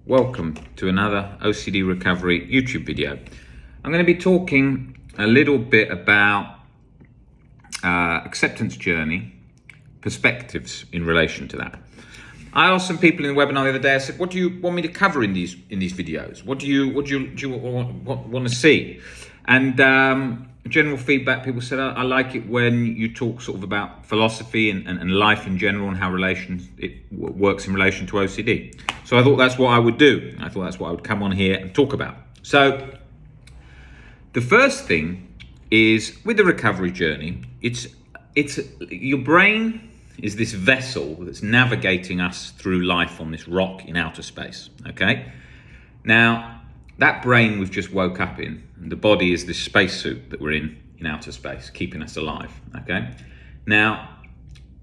welcome to another OCD Recovery YouTube video. I'm going to be talking a little bit about acceptance journey, perspectives in relation to that. I asked some people in the webinar the other day, I said, what do you want me to cover in these videos? What do you want to see? And general feedback, people said, I like it when you talk sort of about philosophy and life in general and how it works in relation to OCD. So I thought that's what I would do. I thought that's what I would come on here and talk about. So the first thing is with the recovery journey, it's your brain is this vessel that's navigating us through life on this rock in outer space, okay? Now, that brain we've just woke up in, and the body is this spacesuit that we're in outer space, keeping us alive, okay? Now,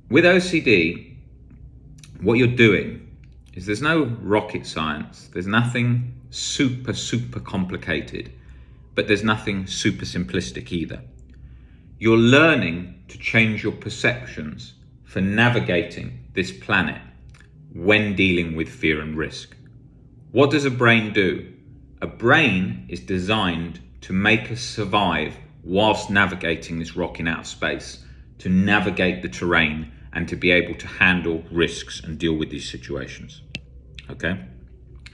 with OCD, what you're doing is there's no rocket science, there's nothing super complicated, but there's nothing super simplistic either. You're learning to change your perceptions for navigating this planet when dealing with fear and risk. What does a brain do? A brain is designed to make us survive whilst navigating this rock in outer space, to navigate the terrain and to be able to handle risks and deal with these situations. Okay?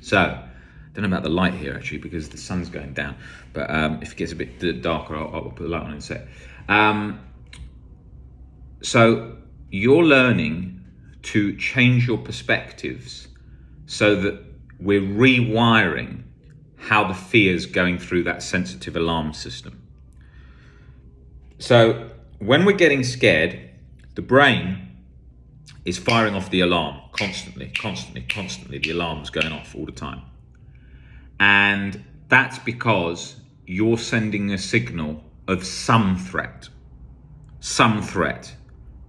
So, I don't know about the light here actually because the sun's going down, but if it gets a bit darker, I'll put the light on in a sec. So, you're learning to change your perspectives so that we're rewiring how the fear's going through that sensitive alarm system. So when we're getting scared, the brain is firing off the alarm constantly. The alarm's going off all the time. And that's because you're sending a signal of some threat.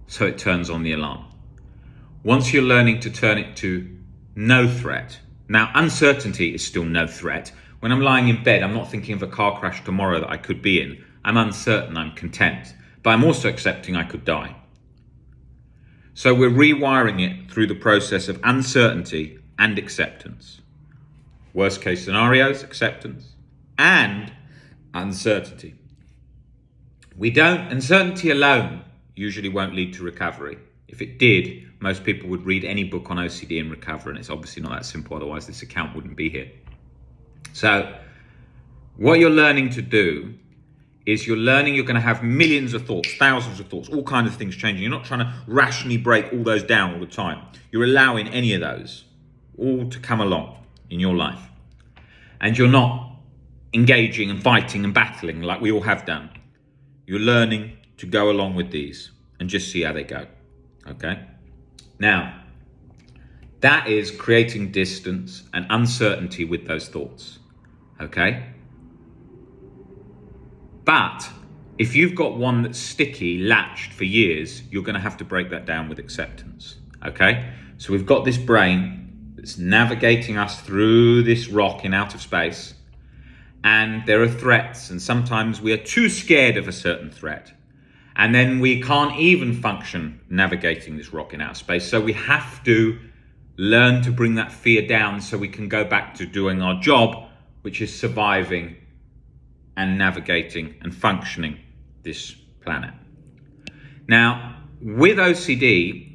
So it turns on the alarm. Once you're learning to turn it to no threat, now uncertainty is still no threat. When I'm lying in bed, I'm not thinking of a car crash tomorrow that I could be in. I'm uncertain, I'm content, but I'm also accepting I could die. So we're rewiring it through the process of uncertainty and acceptance. Worst case scenarios, acceptance, and uncertainty. Uncertainty alone usually won't lead to recovery. If it did, most people would read any book on OCD and recover, and it's obviously not that simple, otherwise this account wouldn't be here. So what you're learning to do is you're going to have millions of thoughts, thousands of thoughts, all kinds of things changing. You're not trying to rationally break all those down all the time. You're allowing any of those all to come along in your life. And you're not engaging and fighting and battling like we all have done. You're learning to go along with these and just see how they go, okay? Now, that is creating distance and uncertainty with those thoughts, okay? But if you've got one that's sticky, latched for years, you're going to have to break that down with acceptance, okay? So we've got this brain that's navigating us through this rock in outer space, and there are threats, and sometimes we are too scared of a certain threat, and then we can't even function navigating this rock in outer space. So we have to learn to bring that fear down so we can go back to doing our job, which is surviving and navigating and functioning this planet. Now, with OCD,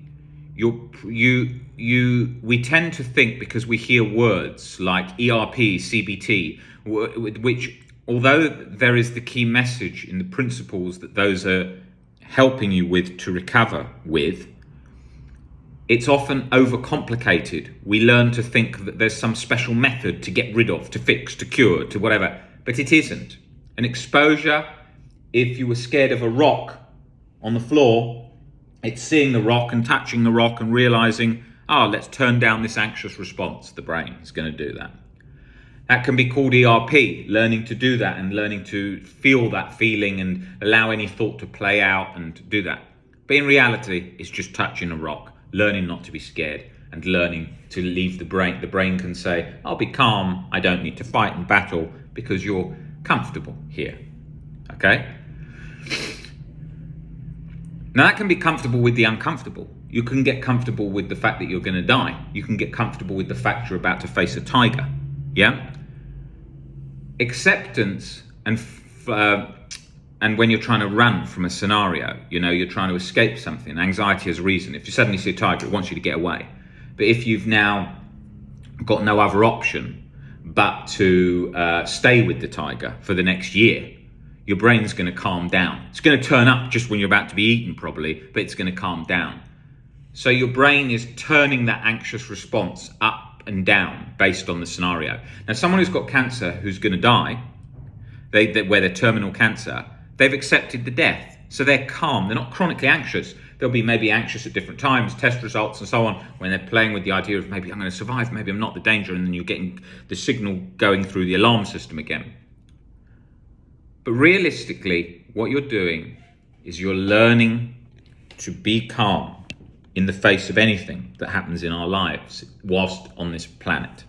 we tend to think, because we hear words like ERP, CBT, which, although there is the key message in the principles that those are helping you with to recover with, it's often overcomplicated. We learn to think that there's some special method to get rid of, to fix, to cure, to whatever, but it isn't. An exposure, if you were scared of a rock on the floor, it's seeing the rock and touching the rock and realizing, let's turn down this anxious response. The brain is going to do that. That can be called ERP, learning to do that and learning to feel that feeling and allow any thought to play out and do that. But in reality, it's just touching a rock, learning not to be scared and learning to leave the brain. The brain can say, I'll be calm, I don't need to fight and battle because you're comfortable here, okay? Now that can be comfortable with the uncomfortable. you can get comfortable with the fact that you're going to die. You can get comfortable with the fact you're about to face a tiger. Yeah? Acceptance and when you're trying to run from a scenario, you're trying to escape something. Anxiety has a reason. If you suddenly see a tiger, it wants you to get away. But if you've now got no other option but to stay with the tiger for the next year, your brain's going to calm down. It's going to turn up just when you're about to be eaten probably, but it's going to calm down. So your brain is turning that anxious response up and down based on the scenario. Now, someone who's got cancer, who's going to die, where they're terminal cancer, they've accepted the death. So they're calm. They're not chronically anxious. They'll be maybe anxious at different times, test results and so on, when they're playing with the idea of maybe I'm going to survive, maybe I'm not the danger, and then you're getting the signal going through the alarm system again. But realistically, what you're doing is you're learning to be calm in the face of anything that happens in our lives whilst on this planet.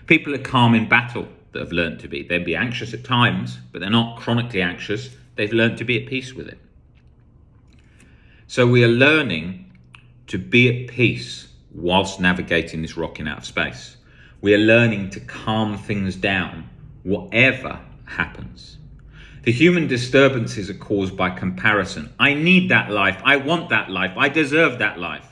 People are calm in battle that have learned to be. They'll be anxious at times, but they're not chronically anxious. They've learned to be at peace with it. So we are learning to be at peace whilst navigating this rocking out of space. We are learning to calm things down, whatever happens. The human disturbances are caused by comparison. I need that life. I want that life. I deserve that life.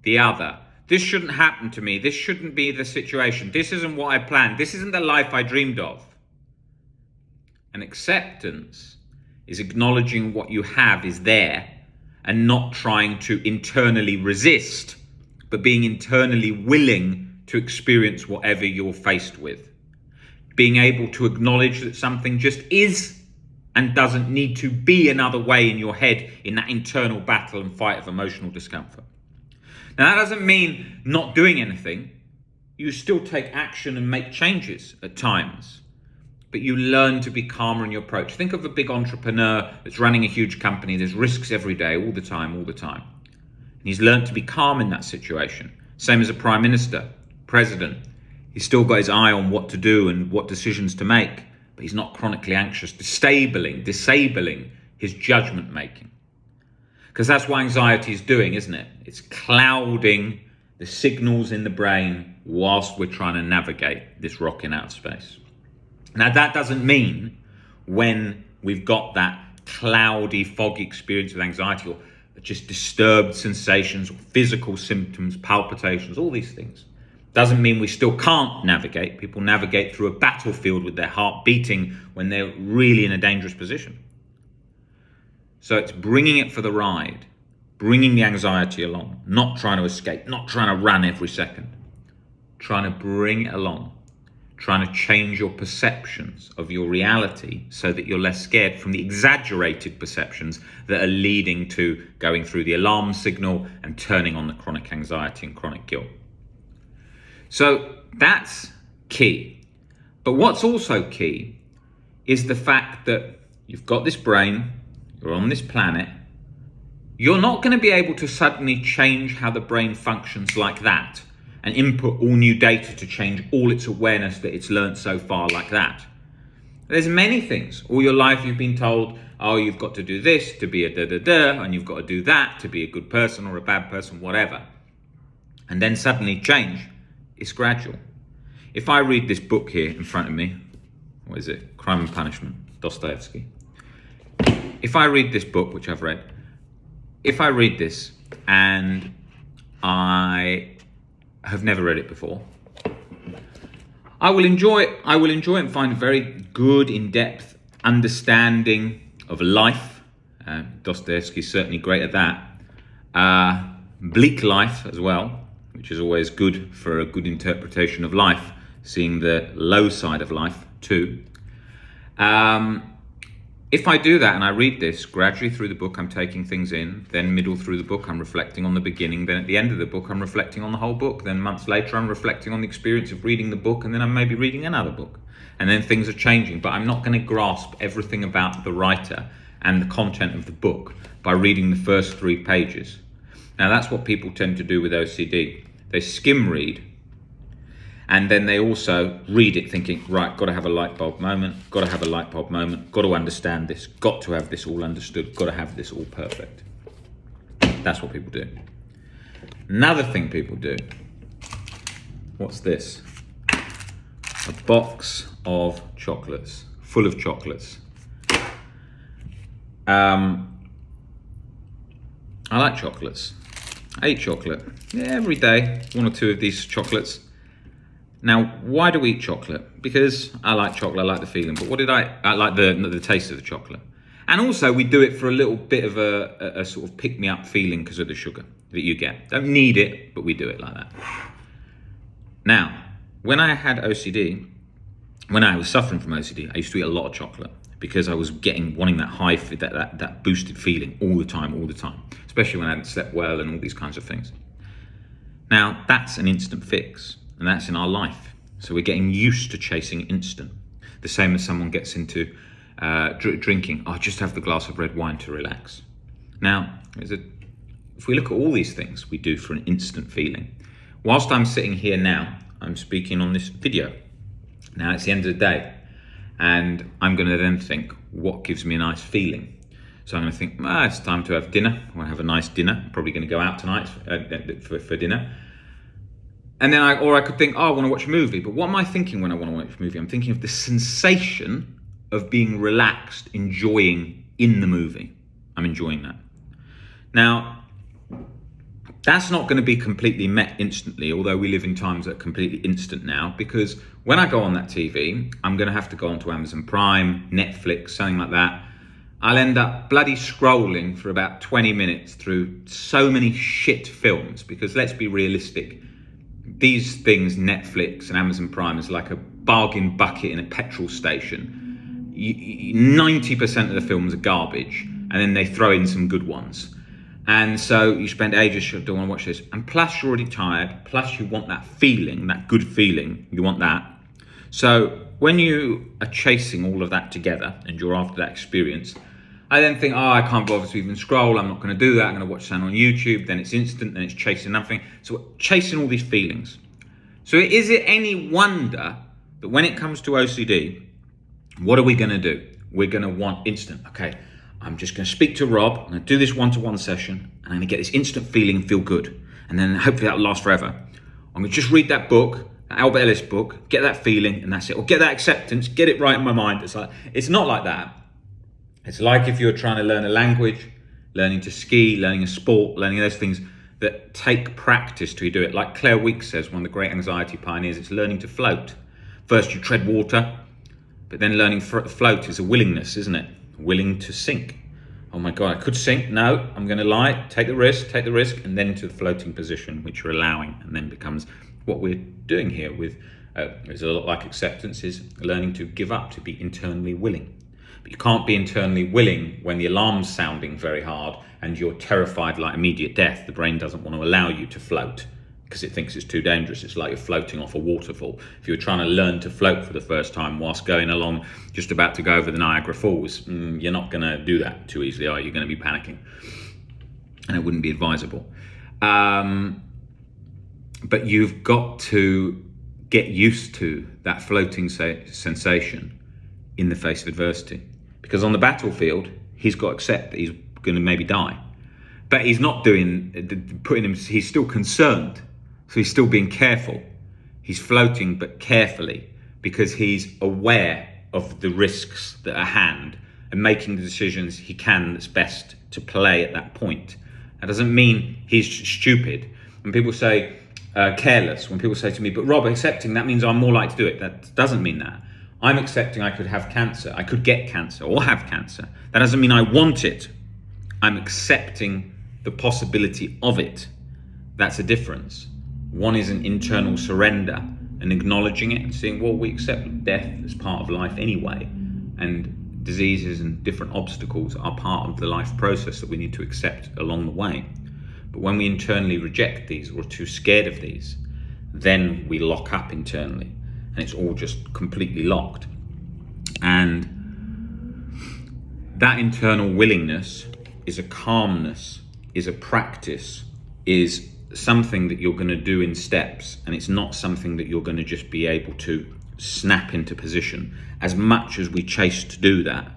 The other. This shouldn't happen to me. This shouldn't be the situation. This isn't what I planned. This isn't the life I dreamed of. And acceptance is acknowledging what you have is there and not trying to internally resist, but being internally willing to experience whatever you're faced with. Being able to acknowledge that something just is and doesn't need to be another way in your head in that internal battle and fight of emotional discomfort. Now, that doesn't mean not doing anything. You still take action and make changes at times, but you learn to be calmer in your approach. Think of a big entrepreneur that's running a huge company. There's risks every day, all the time. And he's learned to be calm in that situation. Same as a prime minister, president. He's still got his eye on what to do and what decisions to make, but he's not chronically anxious, disabling his judgment making. Because that's what anxiety is doing, isn't it? It's clouding the signals in the brain whilst we're trying to navigate this rocking out of space. Now, that doesn't mean when we've got that cloudy, foggy experience with anxiety or just disturbed sensations or physical symptoms, palpitations, all these things, doesn't mean we still can't navigate. People navigate through a battlefield with their heart beating when they're really in a dangerous position. So it's bringing it for the ride, bringing the anxiety along, not trying to escape, not trying to run every second, trying to bring it along, trying to change your perceptions of your reality so that you're less scared from the exaggerated perceptions that are leading to going through the alarm signal and turning on the chronic anxiety and chronic guilt. So that's key. But what's also key is the fact that you've got this brain, you're on this planet, you're not going to be able to suddenly change how the brain functions like that and input all new data to change all its awareness that it's learned so far like that. There's many things. All your life you've been told, oh, you've got to do this to be a da-da-da, and you've got to do that to be a good person or a bad person, whatever. And then suddenly change. It's gradual. If I read this book here in front of me, what is it? Crime and Punishment, Dostoevsky. If I read this book, which I've read, if I read this and I have never read it before, I will enjoy it. I will enjoy it and find a very good, in-depth understanding of life. Dostoevsky is certainly great at that. Bleak life as well, which is always good for a good interpretation of life, seeing the low side of life too. If I do that and I read this gradually through the book, I'm taking things in, then middle through the book, I'm reflecting on the beginning, then at the end of the book, I'm reflecting on the whole book, then months later, I'm reflecting on the experience of reading the book, and then I'm maybe reading another book. And then things are changing, but I'm not going to grasp everything about the writer and the content of the book by reading the first 3 pages. Now, that's what people tend to do with OCD. They skim read, and then they also read it thinking, right, got to have a light bulb moment, got to have a light bulb moment, got to understand this, got to have this all understood, got to have this all perfect. That's what people do. Another thing people do, what's this? A box of chocolates, full of chocolates. I like chocolates. I eat chocolate. Yeah, every day, 1 or 2 of these chocolates. Now, why do we eat chocolate? Because I like chocolate, I like the feeling, but I like the taste of the chocolate. And also, we do it for a little bit of a sort of pick-me-up feeling because of the sugar that you get. Don't need it, but we do it like that. Now, when I had OCD, when I was suffering from OCD, I used to eat a lot of chocolate because I was wanting that high, that boosted feeling all the time, especially when I hadn't slept well and all these kinds of things. Now, that's an instant fix, and that's in our life. So we're getting used to chasing instant. The same as someone gets into drinking. I'll just have the glass of red wine to relax. Now, if we look at all these things we do for an instant feeling, whilst I'm sitting here now, I'm speaking on this video. Now it's the end of the day, and I'm going to then think, what gives me a nice feeling? So I'm going to think, it's time to have dinner. I want to have a nice dinner. I'm probably going to go out tonight for dinner. And then I could think, I want to watch a movie. But what am I thinking when I want to watch a movie? I'm thinking of the sensation of being relaxed, enjoying in the movie. I'm enjoying that. Now, that's not going to be completely met instantly, although we live in times that are completely instant now, because when I go on that TV, I'm going to have to go onto Amazon Prime, Netflix, something like that. I'll end up bloody scrolling for about 20 minutes through so many shit films, because let's be realistic. These things, Netflix and Amazon Prime, is like a bargain bucket in a petrol station. 90% of the films are garbage, and then they throw in some good ones. And so you spend ages, don't want to watch this. And plus you're already tired, plus you want that feeling, that good feeling, you want that. So when you are chasing all of that together and you're after that experience, I then think, I can't bother to even scroll, I'm not going to do that, I'm going to watch something on YouTube, then it's instant, then it's chasing nothing. So chasing all these feelings. So is it any wonder that when it comes to OCD, what are we going to do? We're going to want instant. Okay, I'm just going to speak to Rob, I'm going to do this one-to-one session, and I'm going to get this instant feeling and feel good. And then hopefully that'll last forever. I'm going to just read that book, that Albert Ellis book, get that feeling, and that's it. Or get that acceptance, get it right in my mind. It's not like that. It's like if you're trying to learn a language, learning to ski, learning a sport, learning those things that take practice to do it. Like Claire Weeks says, one of the great anxiety pioneers, it's learning to float. First you tread water, but then learning float is a willingness, isn't it? Willing to sink. Oh my God, I could sink. No, I'm going to lie, take the risk, and then to the floating position, which you're allowing, and then becomes what we're doing here with, it's a lot like acceptance, is learning to give up, to be internally willing. But you can't be internally willing when the alarm's sounding very hard and you're terrified like immediate death. The brain doesn't want to allow you to float because it thinks it's too dangerous. It's like you're floating off a waterfall. If you're trying to learn to float for the first time whilst going along, just about to go over the Niagara Falls, you're not going to do that too easily, are you? You're going to be panicking. And it wouldn't be advisable. But you've got to get used to that floating sensation in the face of adversity. Because on the battlefield, he's got to accept that he's going to maybe die. But he's not he's still concerned. So he's still being careful. He's floating, but carefully, because he's aware of the risks that are at hand and making the decisions he can that's best to play at that point. That doesn't mean he's stupid. When people say careless, when people say to me, but Rob, accepting, that means I'm more likely to do it. That doesn't mean that. I'm accepting I could have cancer. I could get cancer or have cancer. That doesn't mean I want it. I'm accepting the possibility of it. That's a difference. One is an internal surrender and acknowledging it and seeing, well, we accept death as part of life anyway. And diseases and different obstacles are part of the life process that we need to accept along the way. But when we internally reject these or are too scared of these, then we lock up internally and it's all just completely locked. And that internal willingness is a calmness, is a practice, is something that you're going to do in steps, and it's not something that you're going to just be able to snap into position. As much as we chase to do that,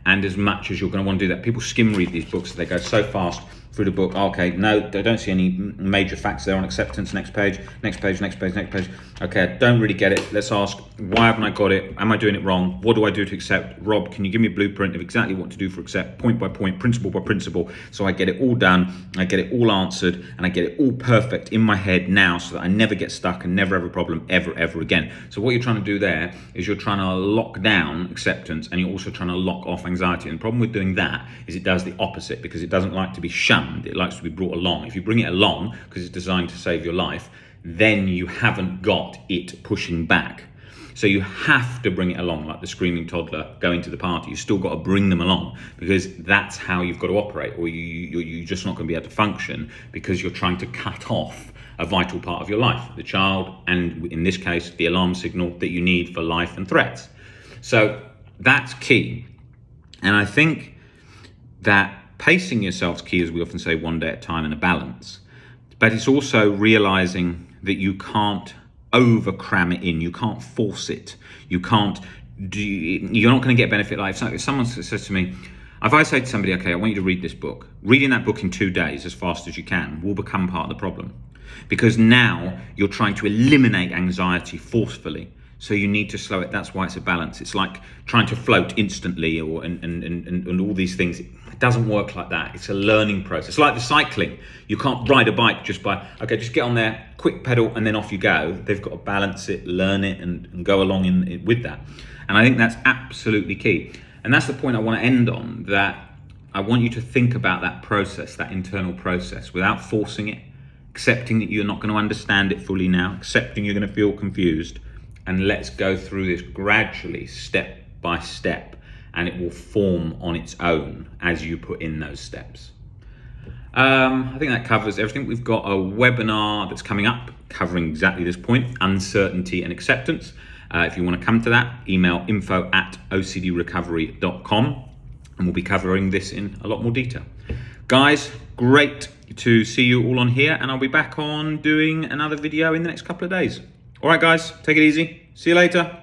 and as much as you're going to want to do that, people skim read these books, they go so fast, through the book. Okay, no, I don't see any major facts there on acceptance. Next page, next page, next page, next page. Okay, I don't really get it. Let's ask, why haven't I got it? Am I doing it wrong? What do I do to accept? Rob, can you give me a blueprint of exactly what to do for accept, point by point, principle by principle, so I get it all done, I get it all answered, and I get it all perfect in my head now, so that I never get stuck and never have a problem ever again. So what you're trying to do there is you're trying to lock down acceptance, and you're also trying to lock off anxiety. And the problem with doing that is it does the opposite, because it doesn't like to be shunned, it likes to be brought along. If you bring it along because it's designed to save your life, then you haven't got it pushing back. So you have to bring it along, like the screaming toddler going to the party. You still got to bring them along, because that's how you've got to operate, or you're just not going to be able to function, because you're trying to cut off a vital part of your life, the child, and in this case, the alarm signal that you need for life and threats. So that's key. And I think that pacing yourself's key, as we often say, one day at a time, in a balance. But it's also realizing that you can't over cram it in. You can't force it. You're not going to get benefit. Like if someone says to me, if I say to somebody, okay, I want you to read this book, reading that book in 2 days as fast as you can will become part of the problem, because now you're trying to eliminate anxiety forcefully. So you need to slow it. That's why it's a balance. It's like trying to float instantly, or and all these things. It doesn't work like that. It's a learning process. Like the cycling. You can't ride a bike just by, okay, just get on there, quick pedal, and then off you go. They've got to balance it, learn it, and go along with that. And I think that's absolutely key. And that's the point I want to end on, that I want you to think about that process, that internal process, without forcing it, accepting that you're not going to understand it fully now, accepting you're going to feel confused. And let's go through this gradually, step by step, and it will form on its own as you put in those steps. I think that covers everything. We've got a webinar that's coming up covering exactly this point, uncertainty and acceptance. If you want to come to that, email info@ocdrecovery.com, and we'll be covering this in a lot more detail. Guys, great to see you all on here, and I'll be back on doing another video in the next couple of days. All right, guys, take it easy. See you later.